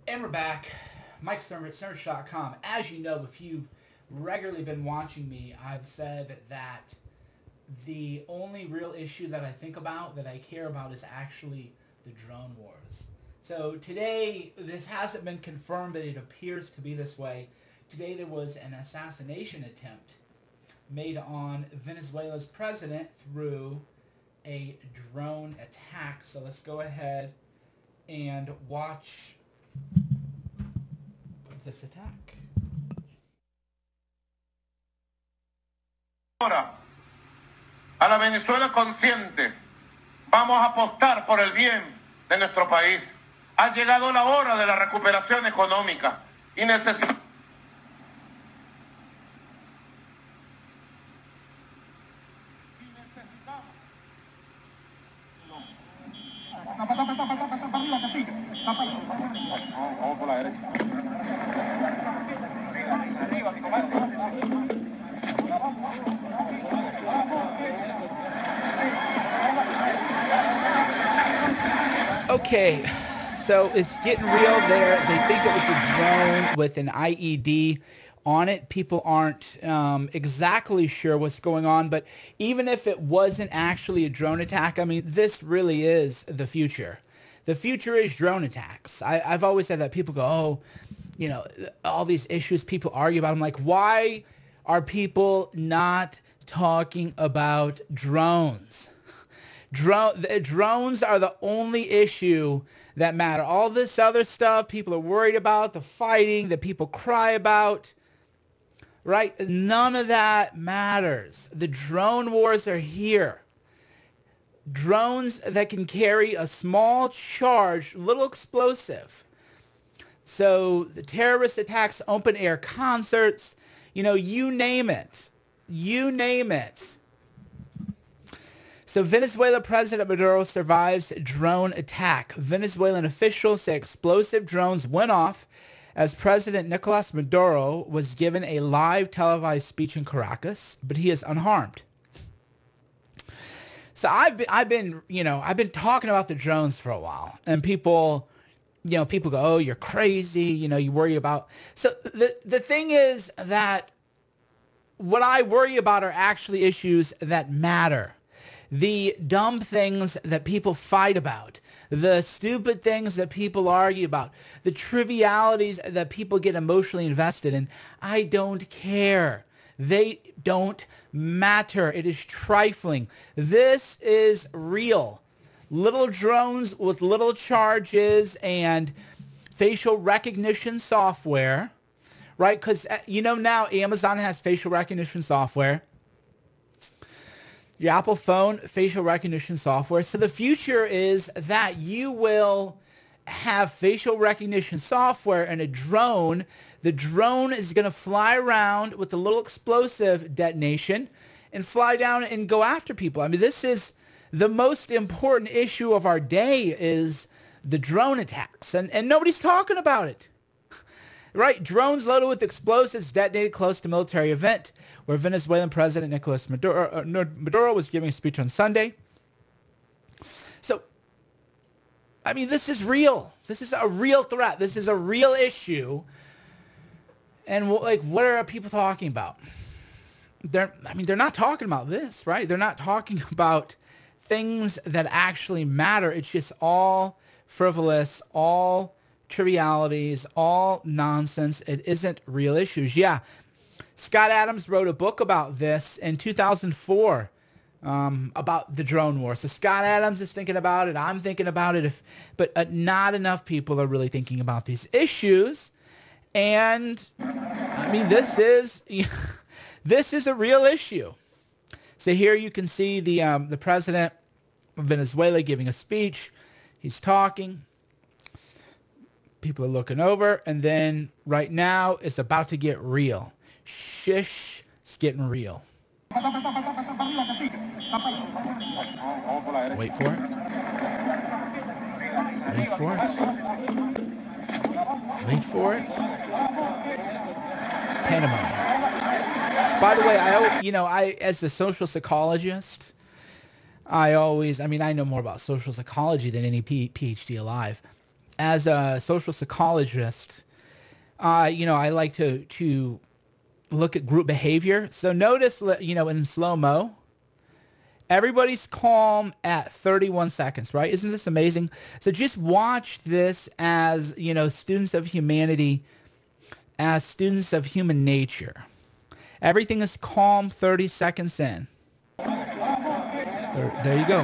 And we're back. Mike Cernovich, Cernovich.com. As you know, if you've regularly been watching me, I've said that the only real issue that I think about, that I care about, is actually the drone wars. So today, this hasn't been confirmed, but it appears to be this way. Today there was an assassination attempt made on Venezuela's president through a drone attack. So let's go ahead and watch this attack. Ahora, a la Venezuela consciente, vamos a apostar por el bien de nuestro país. Ha llegado la hora de la recuperación económica y necesitamos. Vamos por la derecha. Arriba, mi comandante. Okay, so it's getting real there. They think it was a drone with an IED on it. People aren't exactly sure what's going on, but even if it wasn't actually a drone attack, I mean, this really is the future. The future is drone attacks. I've always said that. People go, oh, you know, all these issues people argue about. I'm like, why are people not talking about drones? Drones are the only issue that matter. All this other stuff people are worried about, the fighting that people cry about, right? None of that matters. The drone wars are here. Drones that can carry a small charge, little explosive. So the terrorist attacks, open air concerts, you know, you name it. You name it. So Venezuela President Maduro survives drone attack. Venezuelan officials say explosive drones went off as President Nicolas Maduro was given a live televised speech in Caracas, but he is unharmed. So I've been talking about the drones for a while, and people go, oh, you're crazy, you worry about. So the thing is that what I worry about are actually issues that matter. The dumb things that people fight about, the stupid things that people argue about, the trivialities that people get emotionally invested in, I don't care. They don't matter. It is trifling. This is real. Little drones with little charges and facial recognition software, right? Because, now Amazon has facial recognition software. Your Apple phone, facial recognition software. So the future is that you will have facial recognition software and a drone. The drone is going to fly around with a little explosive detonation and fly down and go after people. I mean, this is the most important issue of our day, is the drone attacks. And nobody's talking about it. Right? Drones loaded with explosives detonated close to military event where Venezuelan President Nicolas Maduro was giving a speech on Sunday. So, I mean, this is real. This is a real threat. This is a real issue. And what are people talking about? They're not talking about this, right? They're not talking about things that actually matter. It's just all frivolous, all trivialities, all nonsense. It isn't real issues. Yeah, Scott Adams wrote a book about this in 2004 about the drone war. So Scott Adams is thinking about it. I'm thinking about it. But not enough people are really thinking about these issues. And I mean, this is a real issue. So here you can see the president of Venezuela giving a speech. He's talking. People are looking over, and then right now it's about to get real. Shish, it's getting real. Wait for it. Wait for it. Wait for it. Pandemonium. By the way, I as a social psychologist, I know more about social psychology than any PhD alive. as a social psychologist, I like to look at group behavior. So notice, in slow-mo, everybody's calm at 31 seconds, right? Isn't this amazing? So just watch this as, students of humanity, as students of human nature. Everything is calm 30 seconds in. There you go.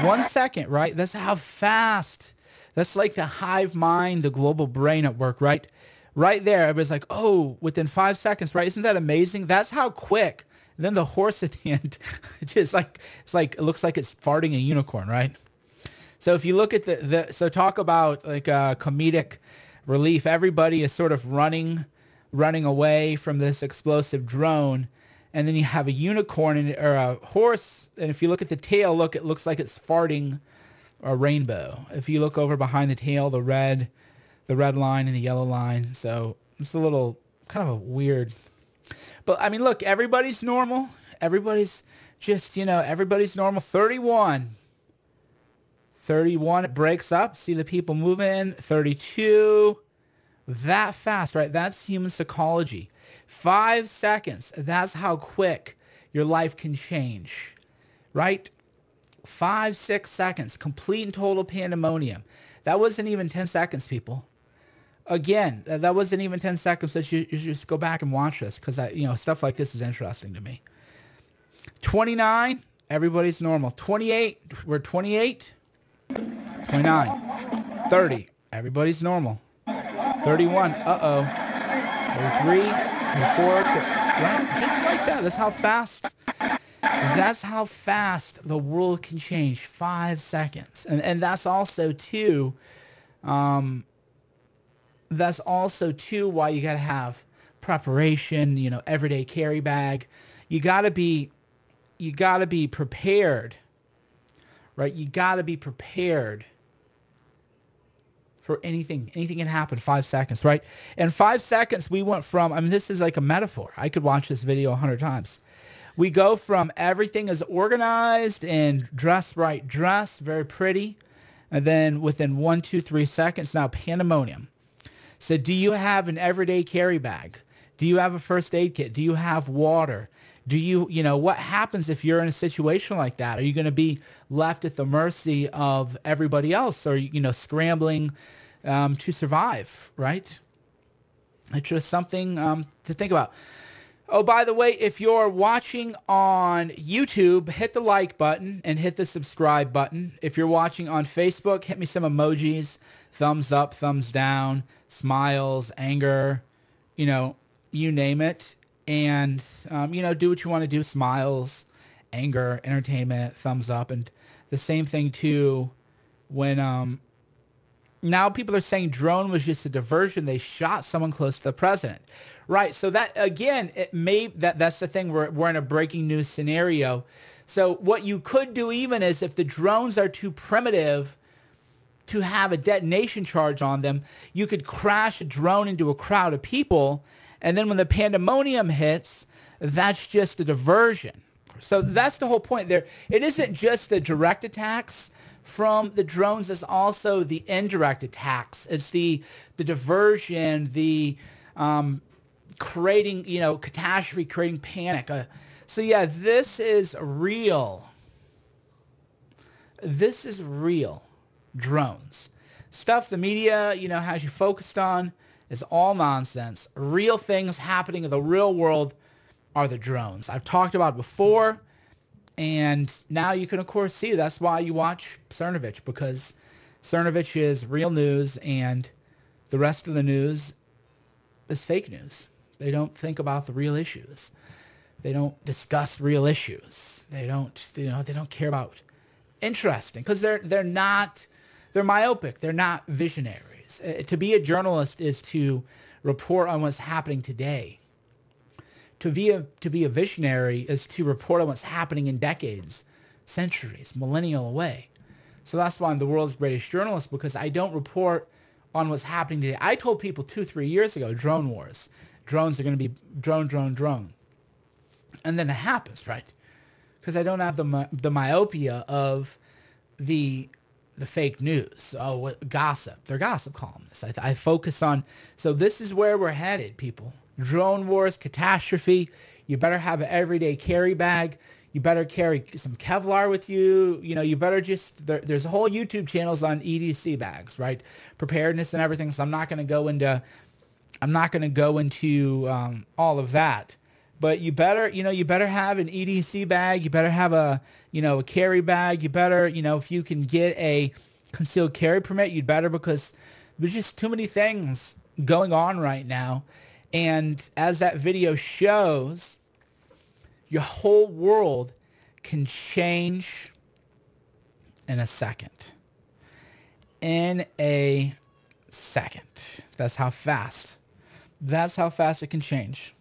1 second, right? That's how fast. That's like the hive mind, the global brain at work, right? Right there, everybody's like, oh, within 5 seconds, right? Isn't that amazing? That's how quick. And then the horse at the end, it looks like it's farting a unicorn, right? So if you look at so talk about like comedic relief. Everybody is sort of running away from this explosive drone, and then you have a unicorn or a horse, and if you look at the tail, it looks like it's farting a rainbow. If you look over behind the tail, the red line and the yellow line. So it's a little kind of a weird. But I mean, look, everybody's normal. Everybody's just, everybody's normal. 31, it breaks up. See the people moving. 32, that fast, right? That's human psychology. 5 seconds. That's how quick your life can change, right? 5, 6 seconds, complete and total pandemonium. That wasn't even 10 seconds, people. Again, that wasn't even 10 seconds. So you just go back and watch this because stuff like this is interesting to me. 29, everybody's normal. 28, we're 28. 29, 30, everybody's normal. 31, 33, 34, right? Just like that. That's how fast the world can change. 5 seconds. And that's also too, why you got to have preparation, everyday carry bag. You got to be prepared, right? You got to be prepared for anything. Anything can happen. 5 seconds, right? In 5 seconds, we went from, this is like a metaphor. I could watch this video 100 times. We go from everything is organized and dressed right, very pretty. And then within 1, 2, 3 seconds, now pandemonium. So do you have an everyday carry bag? Do you have a first aid kit? Do you have water? Do you, what happens if you're in a situation like that? Are you going to be left at the mercy of everybody else? Or, scrambling to survive, right? It's just something to think about. Oh, by the way, if you're watching on YouTube, hit the like button and hit the subscribe button. If you're watching on Facebook, hit me some emojis, thumbs up, thumbs down, smiles, anger, you name it. And, do what you want to do, smiles, anger, entertainment, thumbs up. And the same thing, too, when now people are saying drone was just a diversion. They shot someone close to the president. Right. So that, again, that's the thing. We're in a breaking news scenario. So what you could do even is if the drones are too primitive to have a detonation charge on them, you could crash a drone into a crowd of people. And then when the pandemonium hits, that's just a diversion. So that's the whole point there. It isn't just the direct attacks from the drones. It's also the indirect attacks. It's the diversion, the creating, catastrophe, creating panic. So yeah, this is real. This is real. Drones. Stuff the media, has you focused on is all nonsense. Real things happening in the real world are the drones. I've talked about it before, and now you can, of course, see. That's why you watch Cernovich, because Cernovich is real news, and the rest of the news is fake news. They don't think about the real issues. They don't discuss real issues. They don't care about interesting, because they're myopic. They're not visionaries. To be a journalist is to report on what's happening today. To be a visionary is to report on what's happening in decades, centuries, millennial away. So that's why I'm the world's greatest journalist, because I don't report on what's happening today. I told people 2-3 years ago, drone wars. Drones are going to be drone. And then it happens, right? Because I don't have the myopia of the the fake news. Oh, gossip. They're gossip columnists. I focus on. So this is where we're headed, people. Drone wars, catastrophe. You better have an everyday carry bag. You better carry some Kevlar with you. You know, you better just, there's a whole YouTube channels on EDC bags, right? Preparedness and everything. So I'm not going to go into all of that. But you better, you better have an EDC bag. You better have a carry bag. You better, if you can get a concealed carry permit, you'd better, because there's just too many things going on right now. And as that video shows, your whole world can change in a second. In a second. That's how fast it can change.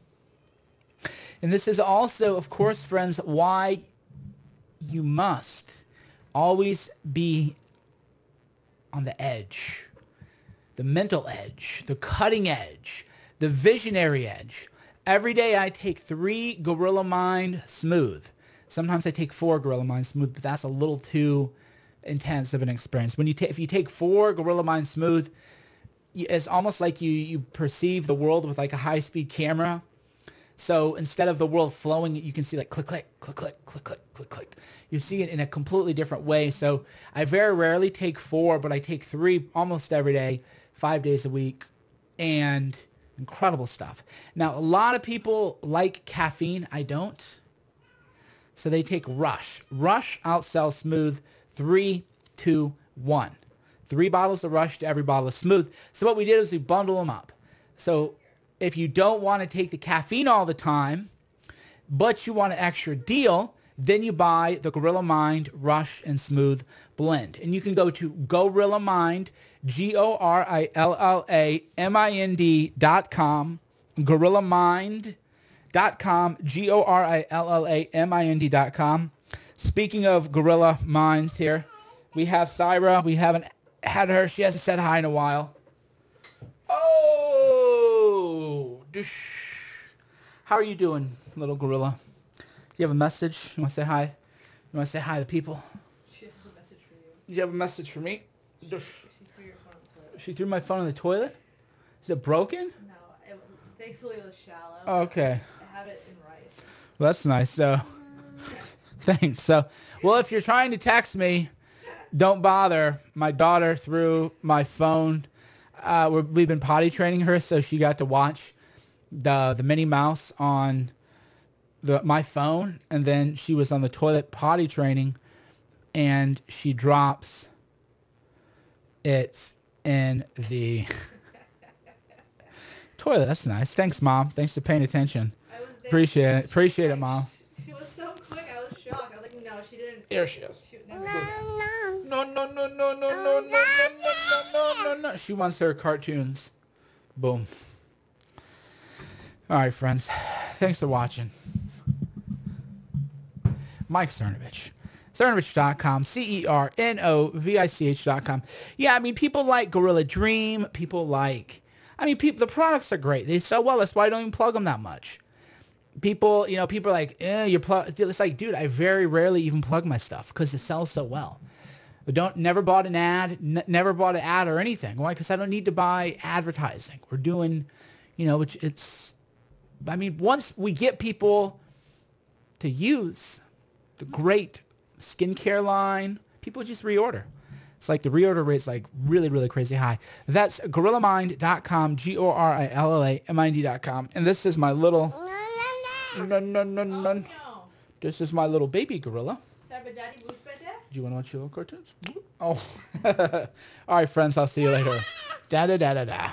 And this is also, of course, friends, why you must always be on the edge, the mental edge, the cutting edge, the visionary edge. Every day I take 3 Gorilla Mind Smooth. Sometimes I take 4 Gorilla Mind Smooth, but that's a little too intense of an experience. If you take 4 Gorilla Mind Smooth, it's almost like you perceive the world with like a high-speed camera. So instead of the world flowing, you can see like click, click, click, click, click, click, click, click. You see it in a completely different way. So I very rarely take 4, but I take 3 almost every day, 5 days a week, and incredible stuff. Now, a lot of people like caffeine. I don't. So they take Rush. Rush outsells Smooth 3, 2, 1. 3 bottles of Rush to every bottle of Smooth. So what we did is we bundle them up. So if you don't want to take the caffeine all the time, but you want an extra deal, then you buy the Gorilla Mind Rush and Smooth blend. And you can go to Gorilla Mind, GORILLAMIND.com, GorillaMind.com, GORILLAMIND.com. Speaking of Gorilla Minds here, we have Syra. We haven't had her. She hasn't said hi in a while. Oh, how are you doing, little gorilla? Do you have a message? You want to say hi? You want to say hi to people? She has a message for you. You have a message for me? She threw your phone in the toilet. She threw my phone in the toilet? Is it broken? No, thankfully it was shallow. Okay. I have it in rice. Well, that's nice. So, thanks. So, well, if you're trying to text me, don't bother. My daughter threw my phone. We've been potty training her, so she got to watch the Minnie Mouse on my phone, and then she was on the toilet potty training, and she drops it in the toilet. That's nice. Thanks, Mom. Thanks for paying attention. Appreciate it. Appreciate it, Mom. She was so quick. I was shocked. I was like, no, she didn't. Here she is. Never No. She wants her cartoons. Boom. All right, friends. Thanks for watching. Mike Cernovich. Cernovich.com. CERNOVICH.com. Yeah, I mean, people like Gorilla Dream. People like... the products are great. They sell well. That's why I don't even plug them that much. People are like, you plug. It's like, dude, I very rarely even plug my stuff because it sells so well. But never bought an ad, never bought an ad or anything. Why? Because I don't need to buy advertising. We're doing, once we get people to use the great skincare line, people just reorder. It's like the reorder rate's like really, really crazy high. That's GorillaMind.com, GorillaMind.com. And this is my little... No. This is my little baby gorilla. Do you want to watch your little cartoons? Oh. All right, friends. I'll see you later. Da-da-da-da-da.